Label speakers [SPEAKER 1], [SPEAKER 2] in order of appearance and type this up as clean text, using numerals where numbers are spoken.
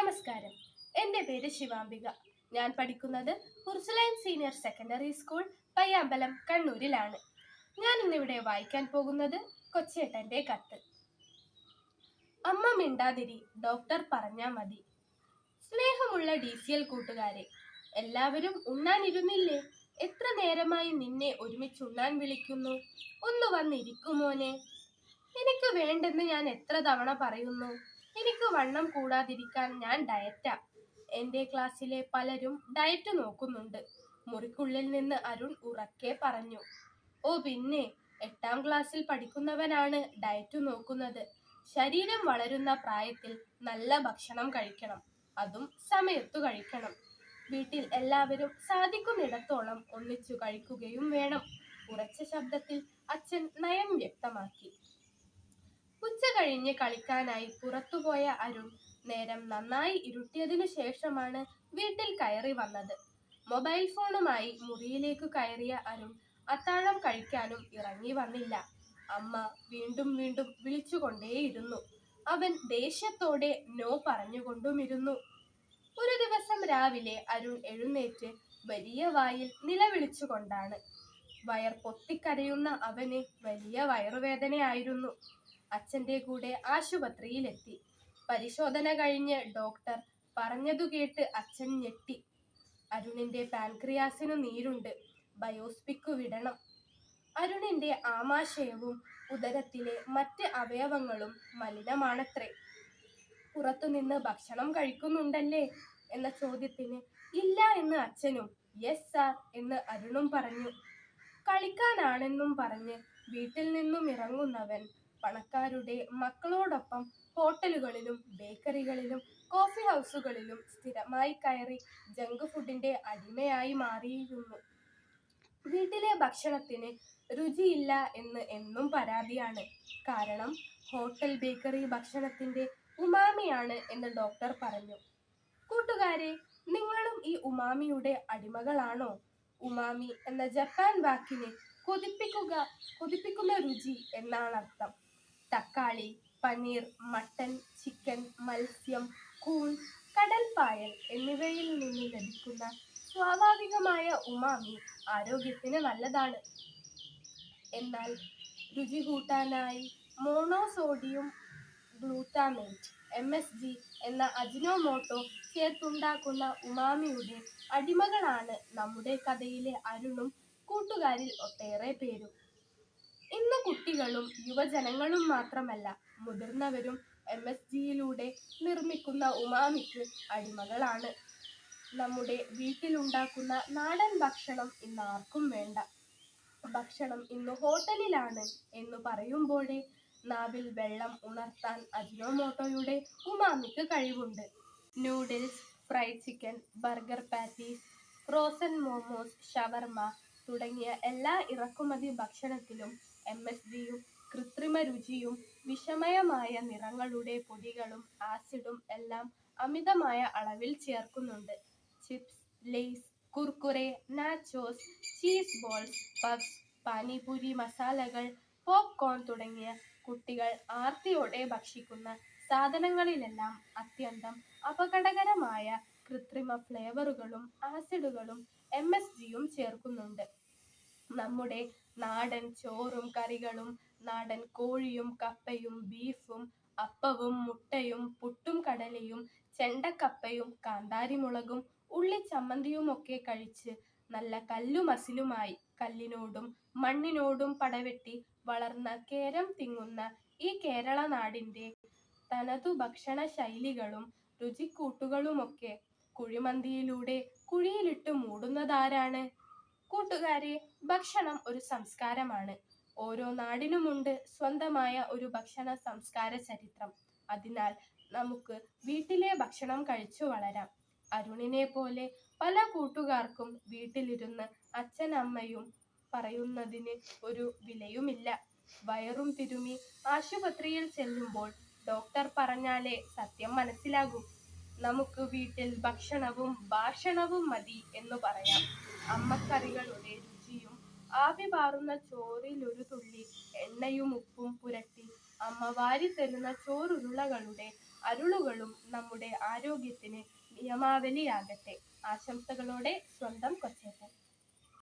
[SPEAKER 1] നമസ്കാരം. എൻ്റെ പേര് ശിവാംബിക. ഞാൻ പഠിക്കുന്നത് Ursuline senior secondary school Payyambalam കണ്ണൂരിലാണ്. ഞാൻ ഇന്നിവിടെ വായിക്കാൻ പോകുന്നത് കൊച്ചേട്ടൻ്റെ കത്ത്. അമ്മ മിണ്ടാതിരി, ഡോക്ടർ പറഞ്ഞാ മതി. സ്നേഹമുള്ള DCL കൂട്ടുകാരെ, എല്ലാവരും ഉണ്ണാനിരുന്നില്ലേ? എത്ര നേരമായി നിന്നെ ഒരുമിച്ച് ഉണ്ണാൻ വിളിക്കുന്നു. ഒന്ന് വന്നിരിക്കുമോനെ. എനിക്ക് വേണ്ടെന്ന് ഞാൻ എത്ര തവണ പറയുന്നു. എനിക്ക് വണ്ണം കൂടാതിരിക്കാൻ ഞാൻ ഡയറ്റാ. എൻ്റെ ക്ലാസ്സിലെ പലരും ഡയറ്റ് നോക്കുന്നുണ്ട്. മുറിക്കുള്ളിൽ നിന്ന് അരുൺ ഉറക്കെ പറഞ്ഞു. ഓ പിന്നെ, 8ാം ക്ലാസ്സിൽ പഠിക്കുന്നവനാണ് ഡയറ്റ് നോക്കുന്നത്. ശരീരം വളരുന്ന പ്രായത്തിൽ നല്ല ഭക്ഷണം കഴിക്കണം, അതും സമയത്തു കഴിക്കണം. വീട്ടിൽ എല്ലാവരും സാധിക്കുന്നിടത്തോളം ഒന്നിച്ചു കഴിക്കുകയും വേണം. ഉറച്ച ശബ്ദത്തിൽ അച്ഛൻ നയം വ്യക്തമാക്കി. ഉച്ച കഴിഞ്ഞ് കളിക്കാനായി പുറത്തുപോയ അരുൺ നേരം നന്നായി ഇരുട്ടിയതിനു ശേഷമാണ് വീട്ടിൽ കയറി വന്നത്. മൊബൈൽ ഫോണുമായി മുറിയിലേക്ക് കയറിയ അരുൺ അത്താഴം കഴിക്കാനും ഇറങ്ങി വന്നില്ല. അമ്മ വീണ്ടും വീണ്ടും വിളിച്ചുകൊണ്ടേയിരുന്നു. അവൻ ദേഷ്യത്തോടെ നോ പറഞ്ഞുകൊണ്ടുമിരുന്നു. ഒരു ദിവസം രാവിലെ അരുൺ എഴുന്നേറ്റ് വലിയ വായിൽ നിലവിളിച്ചുകൊണ്ടാണ്. വയർ പൊത്തിക്കരയുന്ന അവന് വലിയ വയറുവേദനയായിരുന്നു. അച്ഛൻ്റെ കൂടെ ആശുപത്രിയിലെത്തി. പരിശോധന കഴിഞ്ഞ് ഡോക്ടർ പറഞ്ഞതു കേട്ട് അച്ഛൻ ഞെട്ടി. അരുണിന്റെ പാൻക്രിയാസിനു നീരുണ്ട്, ബയോപ്സിക്കു വിടണം. അരുണിന്റെ ആമാശയവും ഉദരത്തിലെ മറ്റ് അവയവങ്ങളും മലിനമാണത്രേ. പുറത്തുനിന്ന് ഭക്ഷണം കഴിക്കുന്നുണ്ടല്ലേ എന്ന ചോദ്യത്തിന് ഇല്ല എന്ന് അച്ഛനും യെസ് സാർ എന്ന് അരുണും പറഞ്ഞു. കളിക്കാനാണെന്നും പറഞ്ഞ് വീട്ടിൽ നിന്നും ഇറങ്ങുന്നവൻ പണക്കാരുടെ മക്കളോടൊപ്പം ഹോട്ടലുകളിലും ബേക്കറികളിലും കോഫി ഹൗസുകളിലും സ്ഥിരമായി കയറി ജങ്ക് ഫുഡിന്റെ അടിമയായി മാറിയിരുന്നു. വീട്ടിലെ ഭക്ഷണത്തിന് രുചിയില്ല എന്ന് എന്നും പരാതിയാണ്. കാരണം ഹോട്ടൽ ബേക്കറി ഭക്ഷണത്തിന്റെ ഉമാമിയാണ് എന്ന് ഡോക്ടർ പറഞ്ഞു. കൂട്ടുകാരെ, നിങ്ങളും ഈ ഉമാമിയുടെ അടിമകളാണോ? ഉമാമി എന്ന ജപ്പാൻ വാക്കിന് കൊതിപ്പിക്കുന്ന രുചി എന്നാണ് അർത്ഥം. തക്കാളി, പനീർ, മട്ടൻ, ചിക്കൻ, മത്സ്യം, കൂൺ, കടൽപ്പായൽ എന്നിവയിൽ നിന്ന് ലഭിക്കുന്ന സ്വാഭാവികമായ ഉമാമി ആരോഗ്യത്തിന് നല്ലതാണ്. എന്നാൽ രുചി കൂട്ടാനായി മോണോസോഡിയം ഗ്ലൂട്ടാമേറ്റ് MSG എന്ന അജിനോമോട്ടോ ചേർത്തുണ്ടാക്കുന്ന ഉമാമിയുടെ അടിമകളാണ് നമ്മുടെ കഥയിലെ അരുണും കൂട്ടുകാരിൽ ഒട്ടേറെ പേരും. ഇന്ന് കുട്ടികളും യുവജനങ്ങളും മാത്രമല്ല, മുതിർന്നവരും MSGയിലൂടെ നിർമ്മിക്കുന്ന ഉമാമിക്ക് അടിമകളാണ്. നമ്മുടെ വീട്ടിലുണ്ടാക്കുന്ന നാടൻ ഭക്ഷണം ഇന്ന് ആർക്കും വേണ്ട. ഭക്ഷണം ഇന്ന് ഹോട്ടലിലാണ് എന്ന് പറയുമ്പോഴേ നാവിൽ വെള്ളം ഉണർത്താൻ അജിനോമോട്ടോയുടെ ഉമാമിക്ക് കഴിവുണ്ട്. Noodles, fried chicken, burger patties, frozen momos, ഷവർമ തുടങ്ങിയ എല്ലാ ഇറക്കുമതി ഭക്ഷണത്തിലും MSGയും കൃത്രിമ രുചിയും വിഷമയമായ നിറങ്ങളുടെ പൊടികളും ആസിഡും എല്ലാം അമിതമായ അളവിൽ ചേർക്കുന്നുണ്ട്. Chips, Lay's, Kurkure, nachos, cheese balls, puffs, panipuri മസാലകൾ, പോപ്കോൺ തുടങ്ങിയ കുട്ടികൾ ആർത്തിയോടെ ഭക്ഷിക്കുന്ന സാധനങ്ങളിലെല്ലാം അത്യന്തം അപകടകരമായ കൃത്രിമ ഫ്ലേവറുകളും ആസിഡുകളും MSGയും ചേർക്കുന്നുണ്ട്. നമ്മുടെ നാടൻ ചോറും കറികളും, നാടൻ കോഴിയും കപ്പയും ബീഫും, അപ്പവും മുട്ടയും പുട്ടും കടലയും ചെണ്ടക്കപ്പയും കാന്താരിമുളകും ഉള്ളിച്ചമ്മന്തിയുമൊക്കെ കഴിച്ച് നല്ല കല്ലുമസിലുമായി കല്ലിനോടും മണ്ണിനോടും പടവെട്ടി വളർന്ന കേരം തിങ്ങുന്ന ഈ കേരള നാടിന്റെ തനതു ഭക്ഷണ ശൈലികളും രുചിക്കൂട്ടുകളുമൊക്കെ കുഴിമന്തിയിലൂടെ കുഴിയിലിട്ട് മൂടുന്നതാരാണ്? കൂട്ടുകാരെ, ഭക്ഷണം ഒരു സംസ്കാരമാണ്. ഓരോ നാടിനുമുണ്ട് സ്വന്തമായ ഒരു ഭക്ഷണ സംസ്കാര ചരിത്രം. അതിനാൽ നമുക്ക് വീട്ടിലെ ഭക്ഷണം കഴിച്ചു വളരാം. അരുണിനെ പോലെ പല കൂട്ടുകാർക്കും വീട്ടിലിരുന്ന് അച്ഛനമ്മയും പറയുന്നതിന് ഒരു വിലയുമില്ല. വയറും തിരുമി ആശുപത്രിയിൽ ചെല്ലുമ്പോൾ ഡോക്ടർ പറഞ്ഞാലേ സത്യം മനസ്സിലാകൂ. നമുക്ക് വീട്ടിൽ ഭക്ഷണവും ഭാഷണവും മതി എന്നു പറയാം. അമ്മക്കറികളുടെ രുചിയും ആവി പാറുന്ന ചോറിലൊരു തുള്ളി എണ്ണയും ഉപ്പും പുരട്ടി അമ്മ വാരി തരുന്ന ചോറുരുളകളുടെ അരുളുകളും നമ്മുടെ ആരോഗ്യത്തിന് നിയമാവലിയാകട്ടെ. ആശംസകളോടെ സ്വന്തം കൊച്ചേട്ടൻ.